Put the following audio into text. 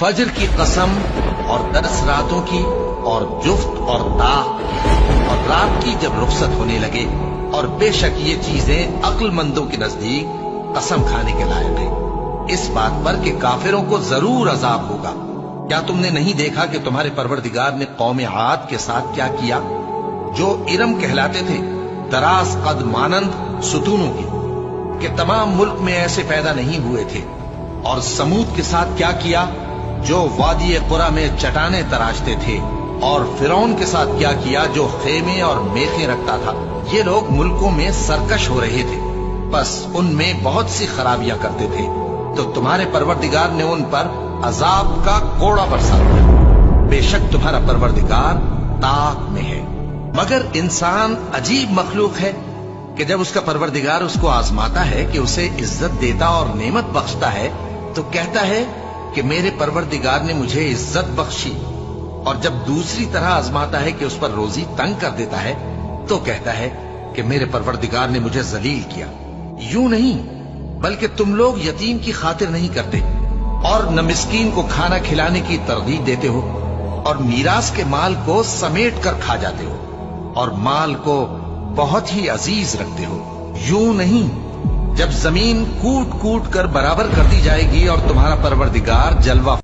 फजर की कसम और 10 रातों की और जुफ्त और ताक और रात की जब रुखसत होने लगे, और बेशक ये चीजें अक्लमंदों के नजदीक कसम खाने के लायक है, इस बात पर कि काफिरों को जरूर अजाब होगा। क्या तुमने नहीं देखा कि तुम्हारे परवरदिगार ने कौम आद के साथ क्या किया, जो इरम कहलाते थे, दराज कद मानंद सुतूनों की, कि तमाम मुल्क में ऐसे पैदा नहीं हुए थे। और समूद के साथ क्या किया, जो वादी कुरा में चटाने तराशते थे। और फिरौन के साथ क्या किया, जो खेमे और मेखे रखता था। ये लोग मुल्कों में सरकश हो रहे थे, बस उनमें बहुत सी खराबियां करते थे, तो तुम्हारे परवरदिगार ने उन पर अजाब का कोड़ा बरसा दिया। बेशक तुम्हारा परवरदिगार ताक में है। मगर इंसान अजीब मखलूक है कि जब उसका परवरदिगार उसको आजमाता है, कि उसे इज्जत देता और नेमत बख्शता है, तो कहता है कि मेरे परवरदिगार ने मुझे इज्जत बख्शी। और जब दूसरी तरह आजमाता है कि उस पर रोजी तंग कर देता है, तो कहता है कि मेरे परवरदिगार ने मुझे जलील किया। यूं नहीं, बल्कि तुम लोग यतीम की खातिर नहीं करते, और न मिस्कीन को खाना खिलाने की तरगीब देते हो, और मीरास के माल को समेट कर खा जाते हो, और माल को बहुत ही अजीज रखते हो। यूं नहीं, जब जमीन कूट कूट कर बराबर कर दी जाएगी और तुम्हारा परवरदिगार जलवा